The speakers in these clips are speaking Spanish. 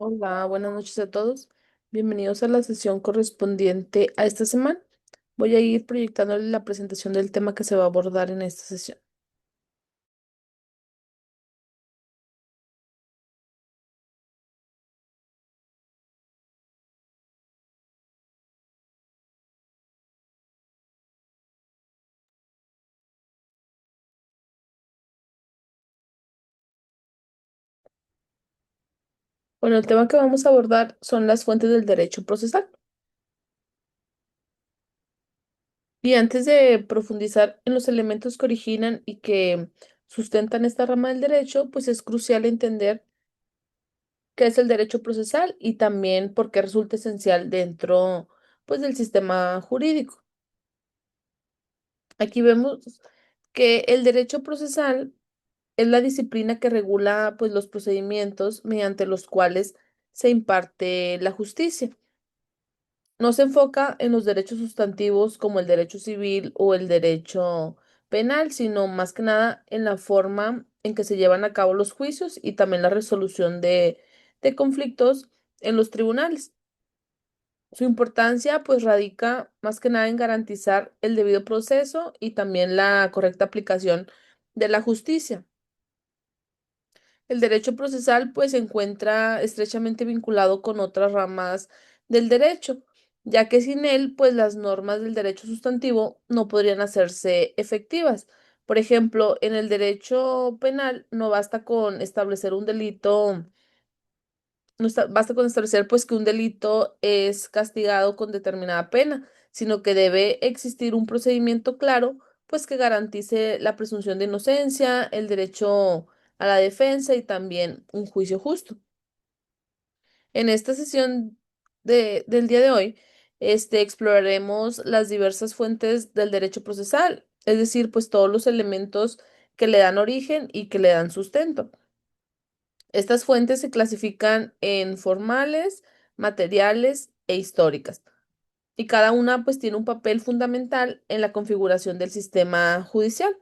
Hola, buenas noches a todos. Bienvenidos a la sesión correspondiente a esta semana. Voy a ir proyectándoles la presentación del tema que se va a abordar en esta sesión. Bueno, el tema que vamos a abordar son las fuentes del derecho procesal. Y antes de profundizar en los elementos que originan y que sustentan esta rama del derecho, pues es crucial entender qué es el derecho procesal y también por qué resulta esencial dentro, pues, del sistema jurídico. Aquí vemos que el derecho procesal es la disciplina que regula, pues, los procedimientos mediante los cuales se imparte la justicia. No se enfoca en los derechos sustantivos como el derecho civil o el derecho penal, sino más que nada en la forma en que se llevan a cabo los juicios y también la resolución de conflictos en los tribunales. Su importancia, pues, radica más que nada en garantizar el debido proceso y también la correcta aplicación de la justicia. El derecho procesal pues se encuentra estrechamente vinculado con otras ramas del derecho, ya que sin él pues las normas del derecho sustantivo no podrían hacerse efectivas. Por ejemplo, en el derecho penal no basta con establecer un delito, basta con establecer pues que un delito es castigado con determinada pena, sino que debe existir un procedimiento claro pues que garantice la presunción de inocencia, el derecho a la defensa y también un juicio justo. En esta sesión del día de hoy, exploraremos las diversas fuentes del derecho procesal, es decir, pues todos los elementos que le dan origen y que le dan sustento. Estas fuentes se clasifican en formales, materiales e históricas, y cada una pues tiene un papel fundamental en la configuración del sistema judicial.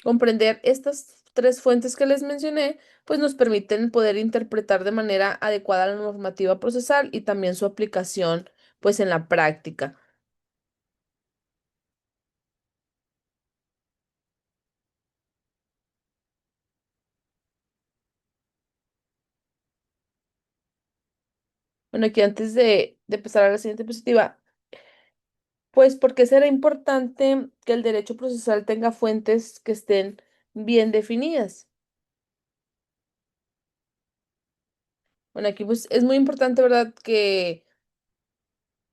Comprender estas tres fuentes que les mencioné pues nos permiten poder interpretar de manera adecuada la normativa procesal y también su aplicación pues en la práctica. Bueno, aquí antes de pasar a la siguiente diapositiva, pues, ¿por qué será importante que el derecho procesal tenga fuentes que estén bien definidas? Bueno, aquí pues es muy importante, ¿verdad?, que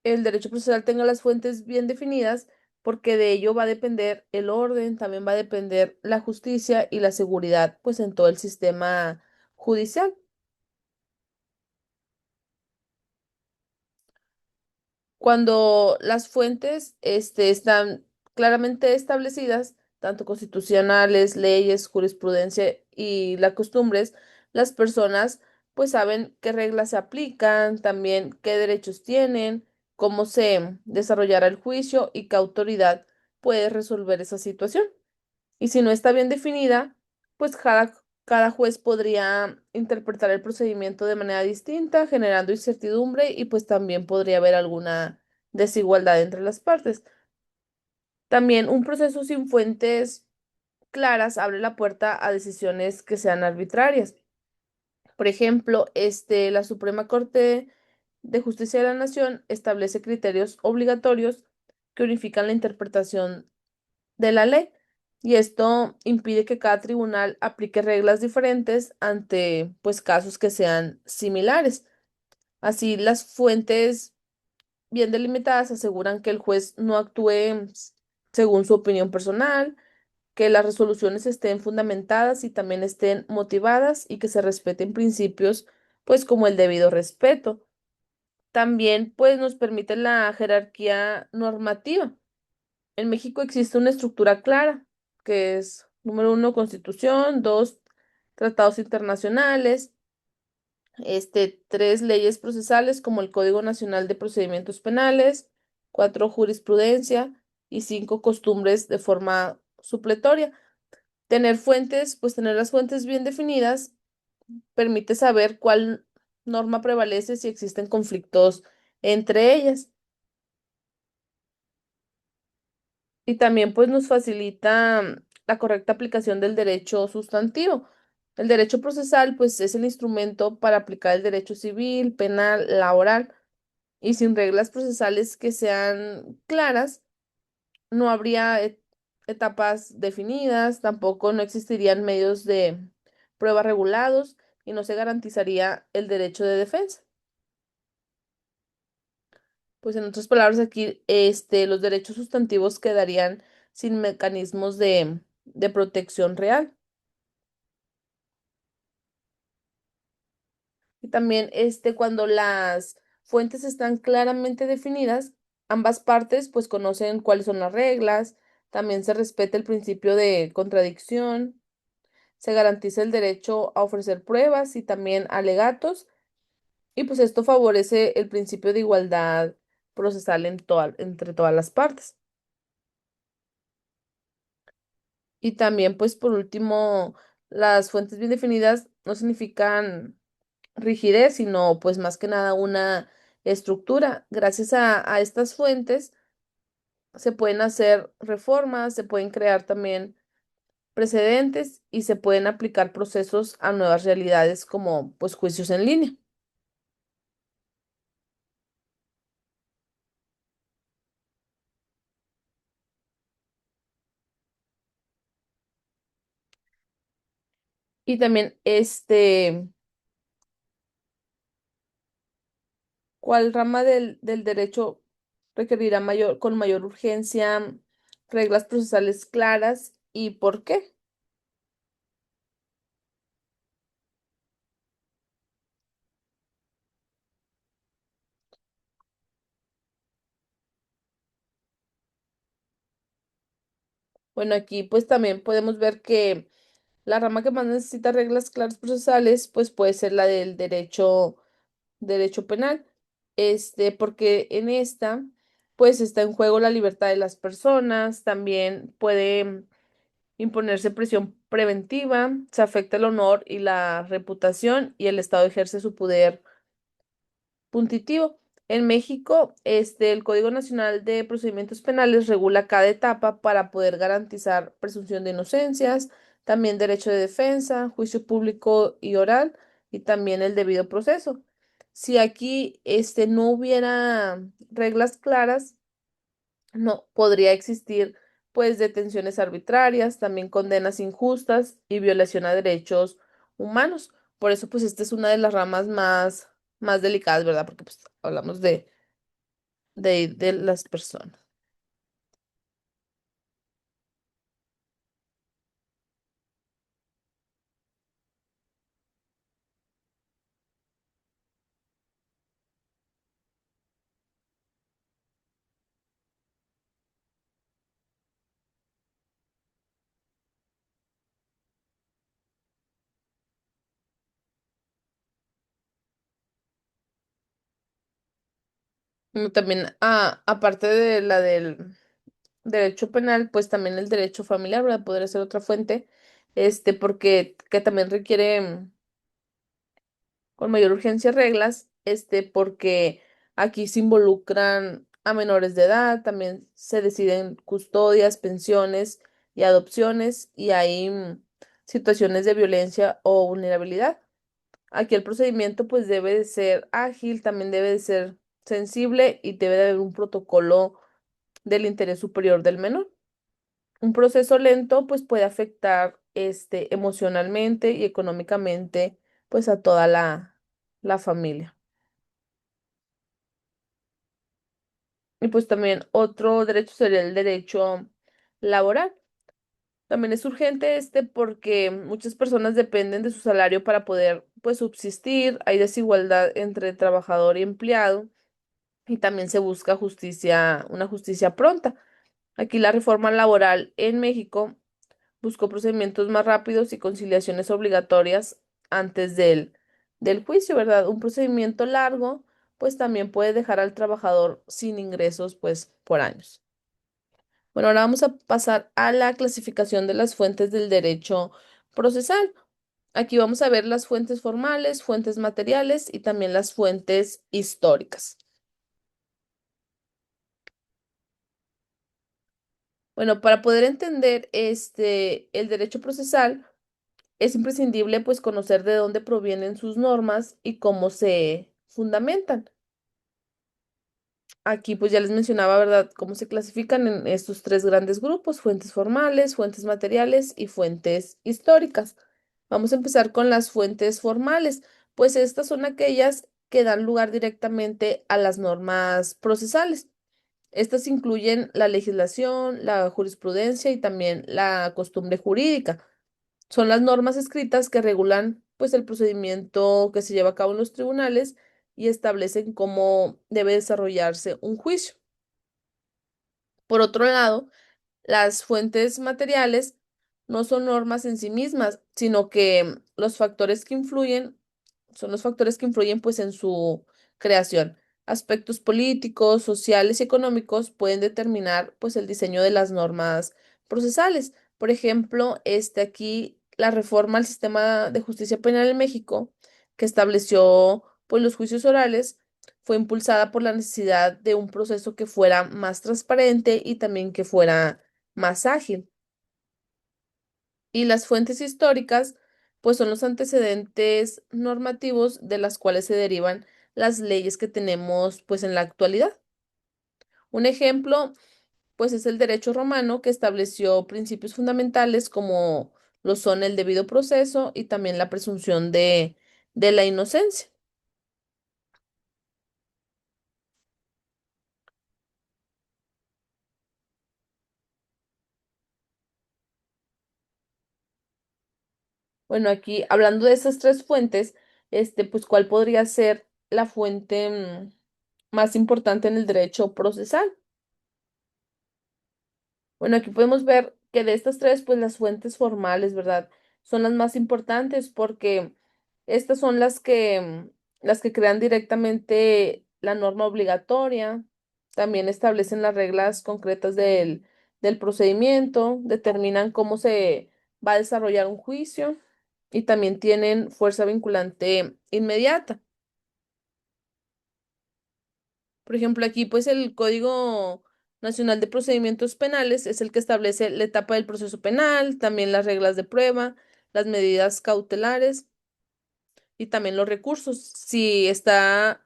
el derecho procesal tenga las fuentes bien definidas, porque de ello va a depender el orden, también va a depender la justicia y la seguridad, pues, en todo el sistema judicial. Cuando las fuentes, están claramente establecidas, tanto constitucionales, leyes, jurisprudencia y las costumbres, las personas pues saben qué reglas se aplican, también qué derechos tienen, cómo se desarrollará el juicio y qué autoridad puede resolver esa situación. Y si no está bien definida, pues cada juez podría interpretar el procedimiento de manera distinta, generando incertidumbre y pues también podría haber alguna desigualdad entre las partes. También un proceso sin fuentes claras abre la puerta a decisiones que sean arbitrarias. Por ejemplo, la Suprema Corte de Justicia de la Nación establece criterios obligatorios que unifican la interpretación de la ley, y esto impide que cada tribunal aplique reglas diferentes ante pues casos que sean similares. Así, las fuentes bien delimitadas aseguran que el juez no actúe según su opinión personal, que las resoluciones estén fundamentadas y también estén motivadas y que se respeten principios pues como el debido respeto. También pues nos permite la jerarquía normativa. En México existe una estructura clara, que es, número uno, Constitución, dos, tratados internacionales, tres, leyes procesales como el Código Nacional de Procedimientos Penales, cuatro, jurisprudencia y cinco, costumbres de forma supletoria. Tener fuentes, pues tener las fuentes bien definidas permite saber cuál norma prevalece si existen conflictos entre ellas. Y también pues nos facilita la correcta aplicación del derecho sustantivo. El derecho procesal pues es el instrumento para aplicar el derecho civil, penal, laboral y sin reglas procesales que sean claras, no habría etapas definidas, tampoco no existirían medios de prueba regulados y no se garantizaría el derecho de defensa. Pues en otras palabras, aquí los derechos sustantivos quedarían sin mecanismos de protección real. Y también cuando las fuentes están claramente definidas, ambas partes pues conocen cuáles son las reglas, también se respeta el principio de contradicción, se garantiza el derecho a ofrecer pruebas y también alegatos, y pues esto favorece el principio de igualdad procesal entre todas las partes. Y también, pues por último, las fuentes bien definidas no significan rigidez, sino pues más que nada una estructura. Gracias a estas fuentes se pueden hacer reformas, se pueden crear también precedentes y se pueden aplicar procesos a nuevas realidades como pues juicios en línea. Y también ¿cuál rama del derecho requerirá con mayor urgencia reglas procesales claras y por qué? Bueno, aquí pues también podemos ver que la rama que más necesita reglas claras procesales pues puede ser la del derecho penal, porque en esta pues está en juego la libertad de las personas, también puede imponerse prisión preventiva, se afecta el honor y la reputación y el Estado ejerce su poder puntitivo. En México, el Código Nacional de Procedimientos Penales regula cada etapa para poder garantizar presunción de inocencias, también derecho de defensa, juicio público y oral, y también el debido proceso. Si aquí no hubiera reglas claras, no podría existir pues detenciones arbitrarias, también condenas injustas y violación a derechos humanos. Por eso pues esta es una de las ramas más delicadas, ¿verdad? Porque pues hablamos de las personas. También, aparte de la del derecho penal, pues también el derecho familiar, ¿verdad? Podría ser otra fuente, porque que también requiere con mayor urgencia reglas, porque aquí se involucran a menores de edad, también se deciden custodias, pensiones y adopciones, y hay situaciones de violencia o vulnerabilidad. Aquí el procedimiento pues debe de ser ágil, también debe de ser sensible y debe de haber un protocolo del interés superior del menor. Un proceso lento pues puede afectar emocionalmente y económicamente pues a toda la familia. Y pues también otro derecho sería el derecho laboral. También es urgente porque muchas personas dependen de su salario para poder pues subsistir, hay desigualdad entre trabajador y empleado y también se busca justicia, una justicia pronta. Aquí la reforma laboral en México buscó procedimientos más rápidos y conciliaciones obligatorias antes del juicio, ¿verdad? Un procedimiento largo, pues también puede dejar al trabajador sin ingresos, pues por años. Bueno, ahora vamos a pasar a la clasificación de las fuentes del derecho procesal. Aquí vamos a ver las fuentes formales, fuentes materiales y también las fuentes históricas. Bueno, para poder entender el derecho procesal, es imprescindible pues conocer de dónde provienen sus normas y cómo se fundamentan. Aquí pues ya les mencionaba, ¿verdad?, cómo se clasifican en estos tres grandes grupos: fuentes formales, fuentes materiales y fuentes históricas. Vamos a empezar con las fuentes formales, pues estas son aquellas que dan lugar directamente a las normas procesales. Estas incluyen la legislación, la jurisprudencia y también la costumbre jurídica. Son las normas escritas que regulan pues el procedimiento que se lleva a cabo en los tribunales y establecen cómo debe desarrollarse un juicio. Por otro lado, las fuentes materiales no son normas en sí mismas, sino que los factores que influyen son los factores que influyen pues en su creación. Aspectos políticos, sociales y económicos pueden determinar pues el diseño de las normas procesales. Por ejemplo, aquí la reforma al sistema de justicia penal en México, que estableció pues los juicios orales, fue impulsada por la necesidad de un proceso que fuera más transparente y también que fuera más ágil. Y las fuentes históricas, pues son los antecedentes normativos de las cuales se derivan las leyes que tenemos pues en la actualidad. Un ejemplo, pues es el derecho romano, que estableció principios fundamentales como lo son el debido proceso y también la presunción de la inocencia. Bueno, aquí hablando de esas tres fuentes, pues ¿cuál podría ser la fuente más importante en el derecho procesal? Bueno, aquí podemos ver que de estas tres, pues las fuentes formales, ¿verdad? Son las más importantes porque estas son las que crean directamente la norma obligatoria, también establecen las reglas concretas del procedimiento, determinan cómo se va a desarrollar un juicio y también tienen fuerza vinculante inmediata. Por ejemplo, aquí pues el Código Nacional de Procedimientos Penales es el que establece la etapa del proceso penal, también las reglas de prueba, las medidas cautelares y también los recursos. Si esta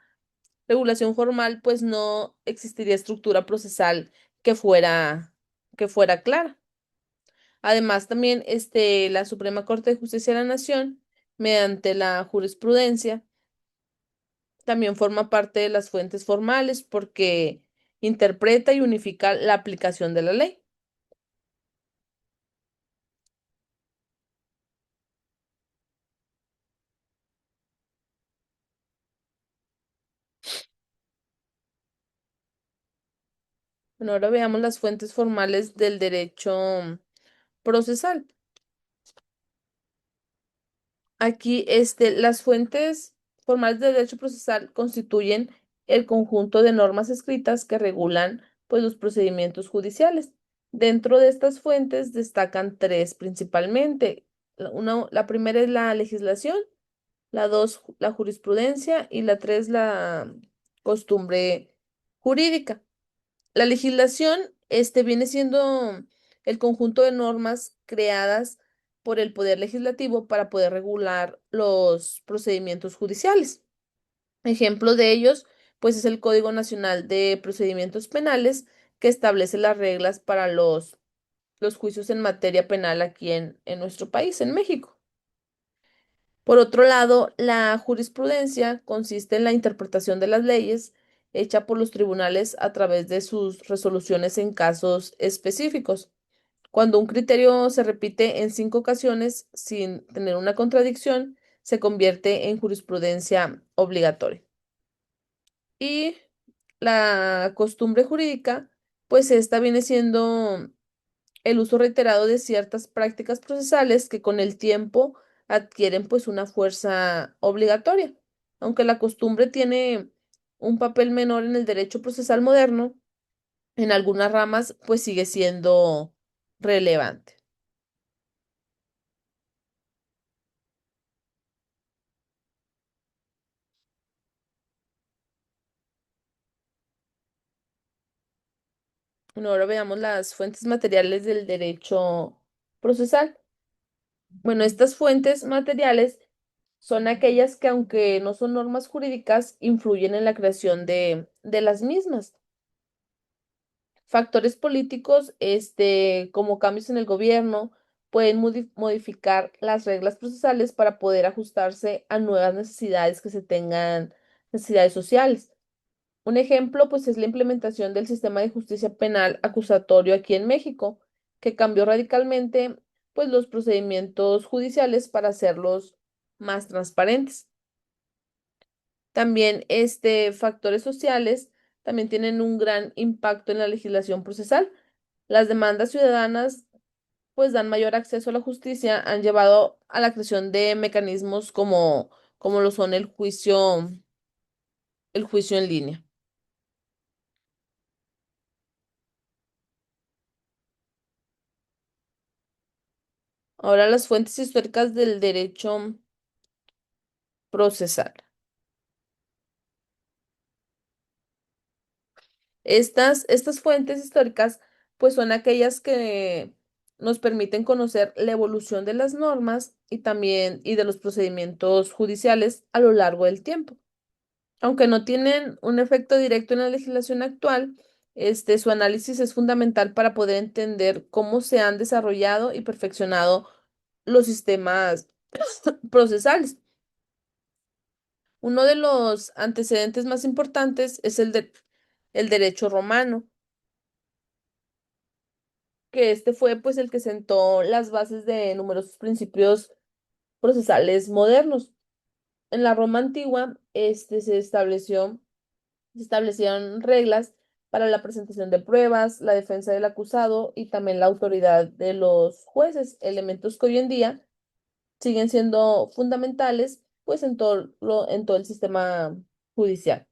regulación formal, pues no existiría estructura procesal que que fuera clara. Además, también la Suprema Corte de Justicia de la Nación, mediante la jurisprudencia, también forma parte de las fuentes formales porque interpreta y unifica la aplicación de la ley. Bueno, ahora veamos las fuentes formales del derecho procesal. Aquí, las fuentes formales del derecho procesal constituyen el conjunto de normas escritas que regulan, pues, los procedimientos judiciales. Dentro de estas fuentes destacan tres principalmente. La primera es la legislación, la dos, la jurisprudencia y la tres, la costumbre jurídica. La legislación, viene siendo el conjunto de normas creadas por el Poder Legislativo para poder regular los procedimientos judiciales. Ejemplo de ellos, pues es el Código Nacional de Procedimientos Penales, que establece las reglas para los juicios en materia penal aquí en nuestro país, en México. Por otro lado, la jurisprudencia consiste en la interpretación de las leyes hecha por los tribunales a través de sus resoluciones en casos específicos. Cuando un criterio se repite en 5 ocasiones sin tener una contradicción, se convierte en jurisprudencia obligatoria. Y la costumbre jurídica, pues esta viene siendo el uso reiterado de ciertas prácticas procesales que con el tiempo adquieren pues una fuerza obligatoria. Aunque la costumbre tiene un papel menor en el derecho procesal moderno, en algunas ramas pues sigue siendo relevante. Bueno, ahora veamos las fuentes materiales del derecho procesal. Bueno, estas fuentes materiales son aquellas que, aunque no son normas jurídicas, influyen en la creación de las mismas. Factores políticos, como cambios en el gobierno, pueden modificar las reglas procesales para poder ajustarse a nuevas necesidades que se tengan, necesidades sociales. Un ejemplo, pues, es la implementación del sistema de justicia penal acusatorio aquí en México, que cambió radicalmente, pues, los procedimientos judiciales para hacerlos más transparentes. También, factores sociales también tienen un gran impacto en la legislación procesal. Las demandas ciudadanas, pues, dan mayor acceso a la justicia, han llevado a la creación de mecanismos como lo son el juicio en línea. Ahora, las fuentes históricas del derecho procesal. Estas fuentes históricas, pues, son aquellas que nos permiten conocer la evolución de las normas y también y de los procedimientos judiciales a lo largo del tiempo. Aunque no tienen un efecto directo en la legislación actual, su análisis es fundamental para poder entender cómo se han desarrollado y perfeccionado los sistemas procesales. Uno de los antecedentes más importantes es el derecho romano, que fue, pues, el que sentó las bases de numerosos principios procesales modernos. En la Roma antigua, se establecieron reglas para la presentación de pruebas, la defensa del acusado y también la autoridad de los jueces, elementos que hoy en día siguen siendo fundamentales, pues, en todo el sistema judicial.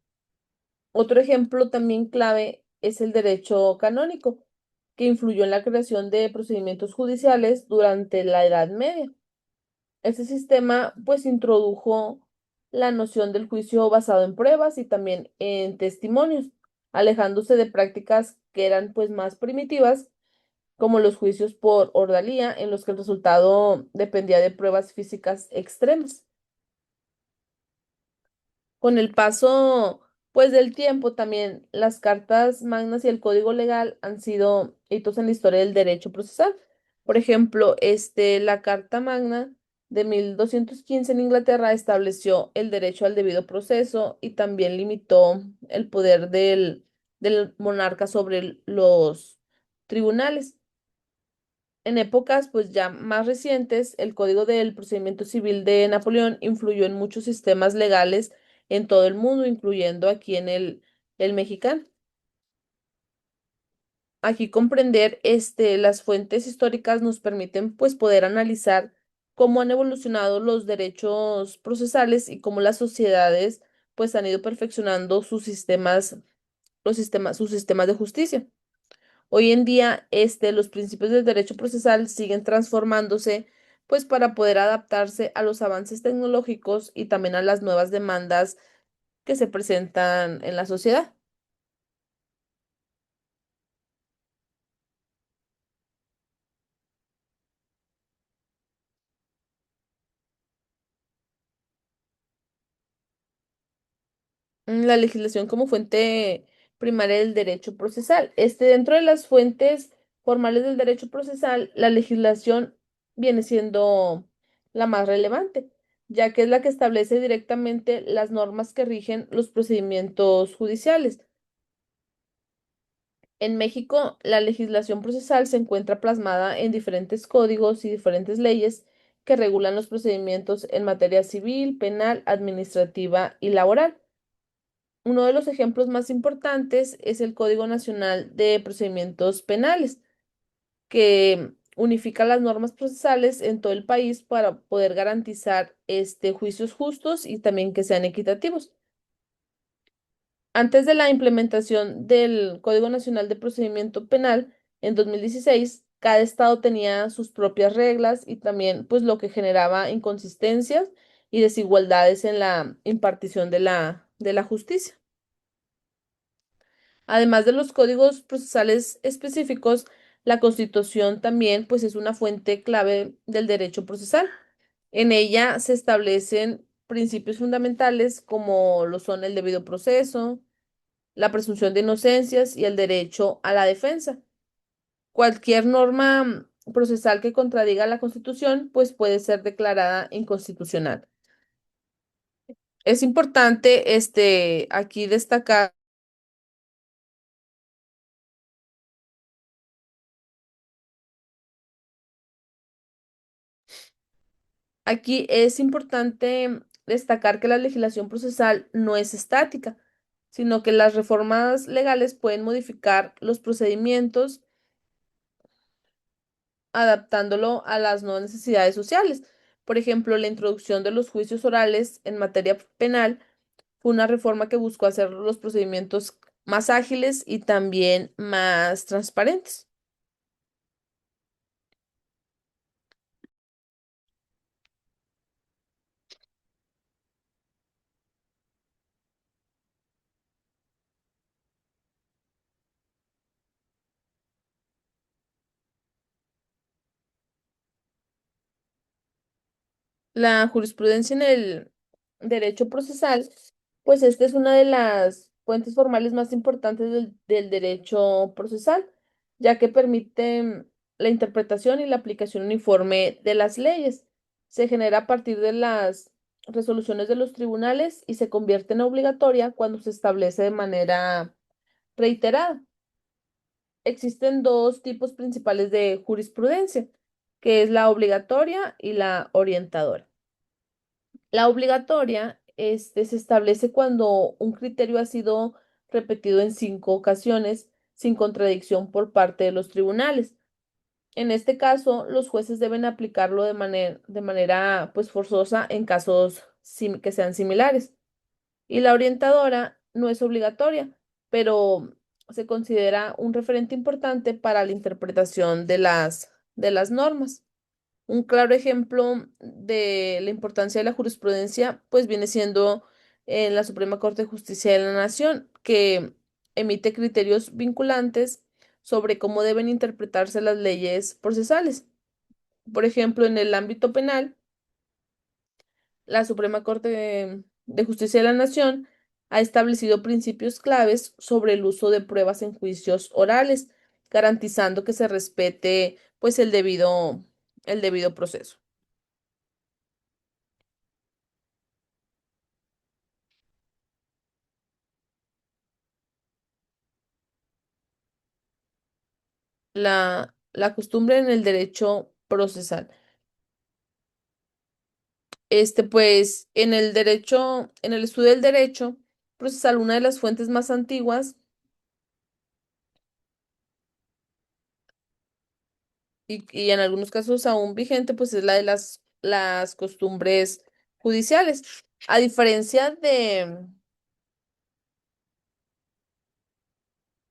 Otro ejemplo también clave es el derecho canónico, que influyó en la creación de procedimientos judiciales durante la Edad Media. Este sistema, pues, introdujo la noción del juicio basado en pruebas y también en testimonios, alejándose de prácticas que eran, pues, más primitivas, como los juicios por ordalía, en los que el resultado dependía de pruebas físicas extremas. Con el paso, pues, del tiempo, también las cartas magnas y el código legal han sido hitos en la historia del derecho procesal. Por ejemplo, la Carta Magna de 1215 en Inglaterra estableció el derecho al debido proceso y también limitó el poder del monarca sobre los tribunales. En épocas, pues, ya más recientes, el Código del Procedimiento Civil de Napoleón influyó en muchos sistemas legales en todo el mundo, incluyendo aquí en el mexicano. Aquí comprender, las fuentes históricas nos permiten, pues, poder analizar cómo han evolucionado los derechos procesales y cómo las sociedades, pues, han ido perfeccionando sus sistemas de justicia. Hoy en día, los principios del derecho procesal siguen transformándose, pues, para poder adaptarse a los avances tecnológicos y también a las nuevas demandas que se presentan en la sociedad. La legislación como fuente primaria del derecho procesal. Dentro de las fuentes formales del derecho procesal, la legislación viene siendo la más relevante, ya que es la que establece directamente las normas que rigen los procedimientos judiciales. En México, la legislación procesal se encuentra plasmada en diferentes códigos y diferentes leyes que regulan los procedimientos en materia civil, penal, administrativa y laboral. Uno de los ejemplos más importantes es el Código Nacional de Procedimientos Penales, que unifica las normas procesales en todo el país para poder garantizar, juicios justos y también que sean equitativos. Antes de la implementación del Código Nacional de Procedimiento Penal en 2016, cada estado tenía sus propias reglas y también, pues, lo que generaba inconsistencias y desigualdades en la impartición de la justicia. Además de los códigos procesales específicos, la Constitución también pues es una fuente clave del derecho procesal. En ella se establecen principios fundamentales como lo son el debido proceso, la presunción de inocencias y el derecho a la defensa. Cualquier norma procesal que contradiga la Constitución pues puede ser declarada inconstitucional. Es importante aquí destacar. Aquí es importante destacar que la legislación procesal no es estática, sino que las reformas legales pueden modificar los procedimientos adaptándolo a las nuevas necesidades sociales. Por ejemplo, la introducción de los juicios orales en materia penal fue una reforma que buscó hacer los procedimientos más ágiles y también más transparentes. La jurisprudencia en el derecho procesal, pues esta es una de las fuentes formales más importantes del derecho procesal, ya que permite la interpretación y la aplicación uniforme de las leyes. Se genera a partir de las resoluciones de los tribunales y se convierte en obligatoria cuando se establece de manera reiterada. Existen dos tipos principales de jurisprudencia, que es la obligatoria y la orientadora. La obligatoria, se establece cuando un criterio ha sido repetido en 5 ocasiones sin contradicción por parte de los tribunales. En este caso, los jueces deben aplicarlo de manera pues forzosa en casos que sean similares. Y la orientadora no es obligatoria, pero se considera un referente importante para la interpretación de las normas. Un claro ejemplo de la importancia de la jurisprudencia, pues viene siendo en la Suprema Corte de Justicia de la Nación, que emite criterios vinculantes sobre cómo deben interpretarse las leyes procesales. Por ejemplo, en el ámbito penal, la Suprema Corte de Justicia de la Nación ha establecido principios claves sobre el uso de pruebas en juicios orales, garantizando que se respete, pues, el debido proceso. La costumbre en el derecho procesal. Pues, en el estudio del derecho procesal, una de las fuentes más antiguas y en algunos casos aún vigente, pues es la de las costumbres judiciales. A diferencia de,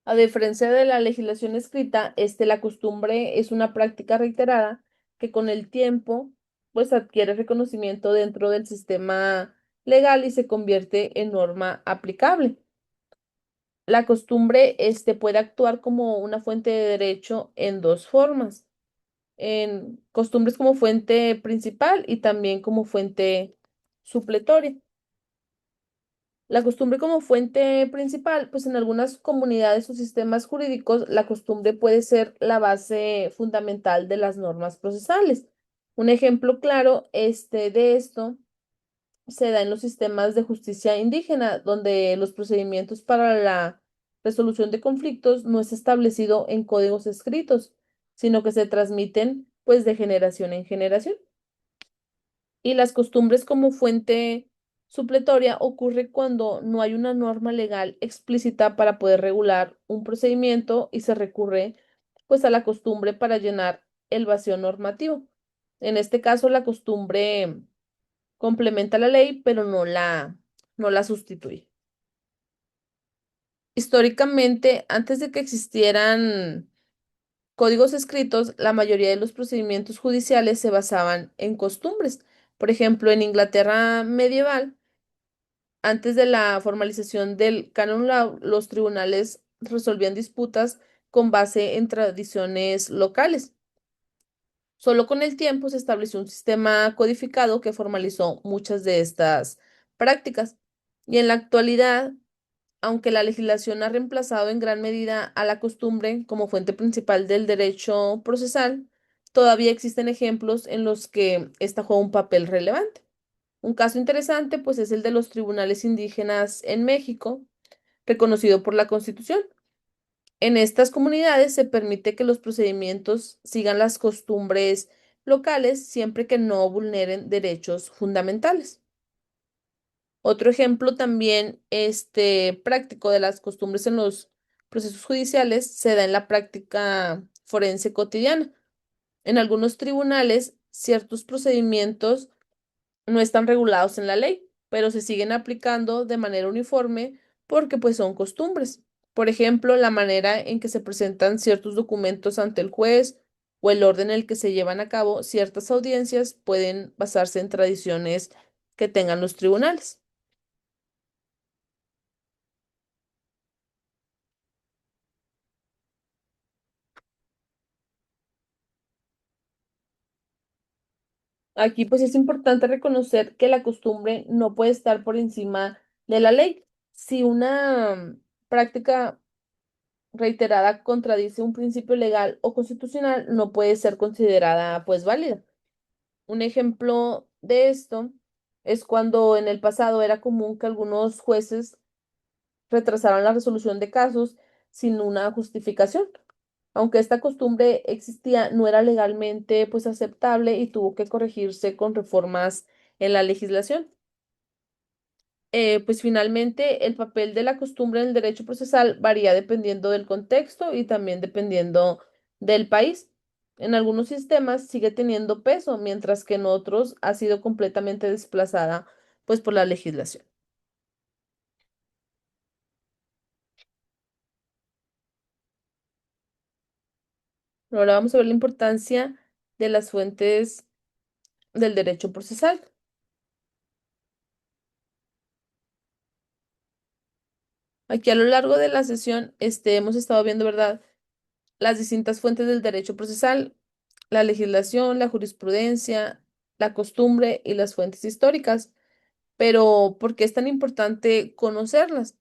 a diferencia de la legislación escrita, la costumbre es una práctica reiterada que con el tiempo, pues adquiere reconocimiento dentro del sistema legal y se convierte en norma aplicable. La costumbre, puede actuar como una fuente de derecho en dos formas, en costumbres como fuente principal y también como fuente supletoria. La costumbre como fuente principal, pues en algunas comunidades o sistemas jurídicos, la costumbre puede ser la base fundamental de las normas procesales. Un ejemplo claro, de esto se da en los sistemas de justicia indígena, donde los procedimientos para la resolución de conflictos no es establecido en códigos escritos, sino que se transmiten pues de generación en generación. Y las costumbres como fuente supletoria ocurre cuando no hay una norma legal explícita para poder regular un procedimiento y se recurre pues a la costumbre para llenar el vacío normativo. En este caso, la costumbre complementa la ley, pero no la sustituye. Históricamente, antes de que existieran códigos escritos, la mayoría de los procedimientos judiciales se basaban en costumbres. Por ejemplo, en Inglaterra medieval, antes de la formalización del canon law, los tribunales resolvían disputas con base en tradiciones locales. Solo con el tiempo se estableció un sistema codificado que formalizó muchas de estas prácticas. Y en la actualidad, aunque la legislación ha reemplazado en gran medida a la costumbre como fuente principal del derecho procesal, todavía existen ejemplos en los que ésta juega un papel relevante. Un caso interesante, pues, es el de los tribunales indígenas en México, reconocido por la Constitución. En estas comunidades se permite que los procedimientos sigan las costumbres locales siempre que no vulneren derechos fundamentales. Otro ejemplo también práctico de las costumbres en los procesos judiciales se da en la práctica forense cotidiana. En algunos tribunales, ciertos procedimientos no están regulados en la ley, pero se siguen aplicando de manera uniforme porque pues son costumbres. Por ejemplo, la manera en que se presentan ciertos documentos ante el juez o el orden en el que se llevan a cabo ciertas audiencias pueden basarse en tradiciones que tengan los tribunales. Aquí pues es importante reconocer que la costumbre no puede estar por encima de la ley. Si una práctica reiterada contradice un principio legal o constitucional, no puede ser considerada pues válida. Un ejemplo de esto es cuando en el pasado era común que algunos jueces retrasaran la resolución de casos sin una justificación. Aunque esta costumbre existía, no era legalmente pues aceptable y tuvo que corregirse con reformas en la legislación. Pues finalmente el papel de la costumbre en el derecho procesal varía dependiendo del contexto y también dependiendo del país. En algunos sistemas sigue teniendo peso, mientras que en otros ha sido completamente desplazada pues por la legislación. Ahora vamos a ver la importancia de las fuentes del derecho procesal. Aquí a lo largo de la sesión hemos estado viendo, ¿verdad?, las distintas fuentes del derecho procesal, la legislación, la jurisprudencia, la costumbre y las fuentes históricas. Pero, ¿por qué es tan importante conocerlas?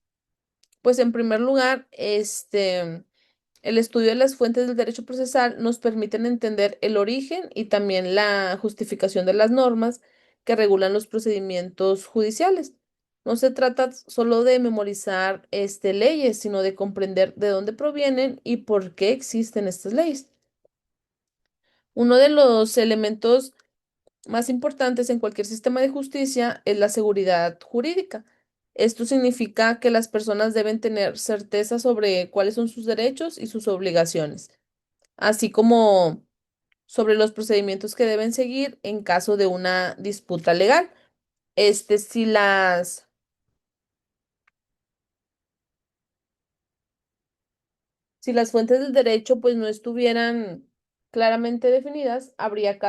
Pues en primer lugar, el estudio de las fuentes del derecho procesal nos permiten entender el origen y también la justificación de las normas que regulan los procedimientos judiciales. No se trata solo de memorizar leyes, sino de comprender de dónde provienen y por qué existen estas leyes. Uno de los elementos más importantes en cualquier sistema de justicia es la seguridad jurídica. Esto significa que las personas deben tener certeza sobre cuáles son sus derechos y sus obligaciones, así como sobre los procedimientos que deben seguir en caso de una disputa legal. Este, si las Si las fuentes del derecho pues no estuvieran claramente definidas, habría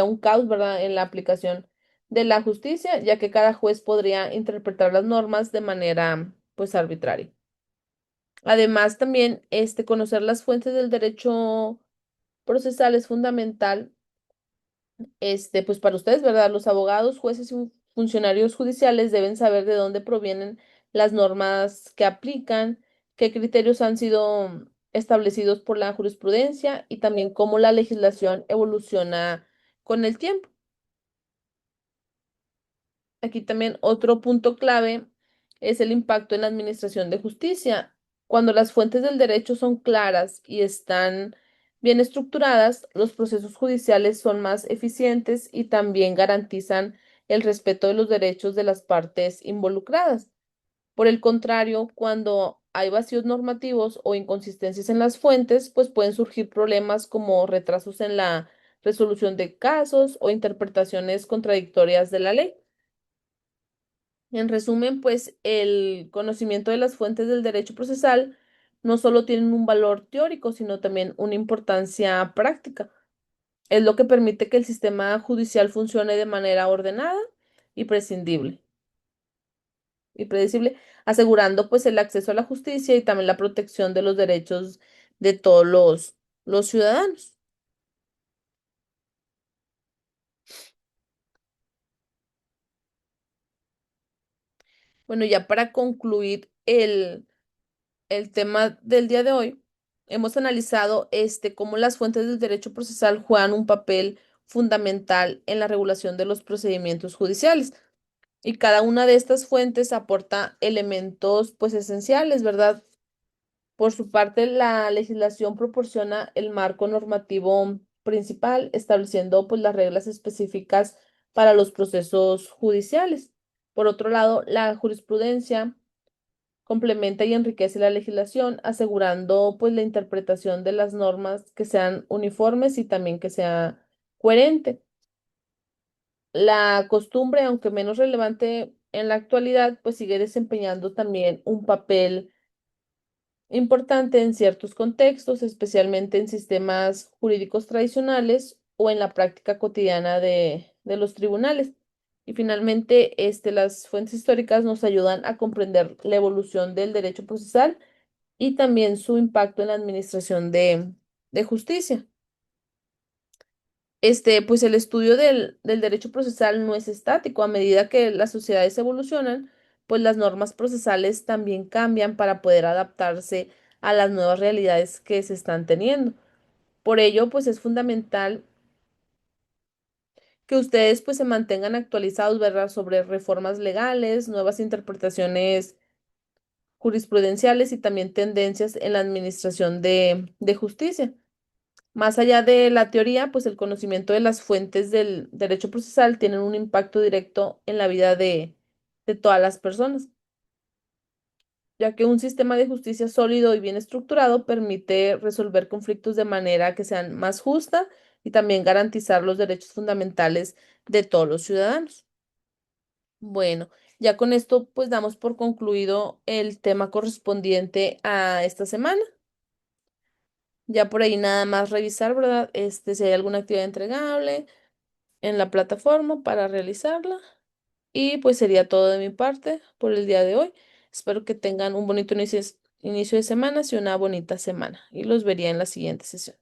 un caos, ¿verdad?, en la aplicación de la justicia, ya que cada juez podría interpretar las normas de manera pues arbitraria. Además, también conocer las fuentes del derecho procesal es fundamental, pues para ustedes, ¿verdad? Los abogados, jueces y funcionarios judiciales deben saber de dónde provienen las normas que aplican, qué criterios han sido establecidos por la jurisprudencia y también cómo la legislación evoluciona con el tiempo. Aquí también otro punto clave es el impacto en la administración de justicia. Cuando las fuentes del derecho son claras y están bien estructuradas, los procesos judiciales son más eficientes y también garantizan el respeto de los derechos de las partes involucradas. Por el contrario, cuando hay vacíos normativos o inconsistencias en las fuentes, pues pueden surgir problemas como retrasos en la resolución de casos o interpretaciones contradictorias de la ley. En resumen, pues el conocimiento de las fuentes del derecho procesal no solo tienen un valor teórico, sino también una importancia práctica. Es lo que permite que el sistema judicial funcione de manera ordenada y prescindible y predecible. asegurando pues el acceso a la justicia y también la protección de los derechos de todos los ciudadanos. Bueno, ya para concluir el tema del día de hoy, hemos analizado cómo las fuentes del derecho procesal juegan un papel fundamental en la regulación de los procedimientos judiciales. Y cada una de estas fuentes aporta elementos pues esenciales, ¿verdad? Por su parte, la legislación proporciona el marco normativo principal, estableciendo pues las reglas específicas para los procesos judiciales. Por otro lado, la jurisprudencia complementa y enriquece la legislación, asegurando pues la interpretación de las normas que sean uniformes y también que sea coherente. La costumbre, aunque menos relevante en la actualidad, pues sigue desempeñando también un papel importante en ciertos contextos, especialmente en sistemas jurídicos tradicionales o en la práctica cotidiana de los tribunales. Y finalmente, las fuentes históricas nos ayudan a comprender la evolución del derecho procesal y también su impacto en la administración de justicia. Pues el estudio del derecho procesal no es estático. A medida que las sociedades evolucionan, pues las normas procesales también cambian para poder adaptarse a las nuevas realidades que se están teniendo. Por ello, pues es fundamental que ustedes pues se mantengan actualizados, ¿verdad? Sobre reformas legales, nuevas interpretaciones jurisprudenciales y también tendencias en la administración de justicia. Más allá de la teoría, pues el conocimiento de las fuentes del derecho procesal tienen un impacto directo en la vida de todas las personas, ya que un sistema de justicia sólido y bien estructurado permite resolver conflictos de manera que sean más justa y también garantizar los derechos fundamentales de todos los ciudadanos. Bueno, ya con esto pues damos por concluido el tema correspondiente a esta semana. Ya por ahí nada más revisar, ¿verdad? Si hay alguna actividad entregable en la plataforma para realizarla. Y pues sería todo de mi parte por el día de hoy. Espero que tengan un bonito inicio de semana y una bonita semana. Y los vería en la siguiente sesión.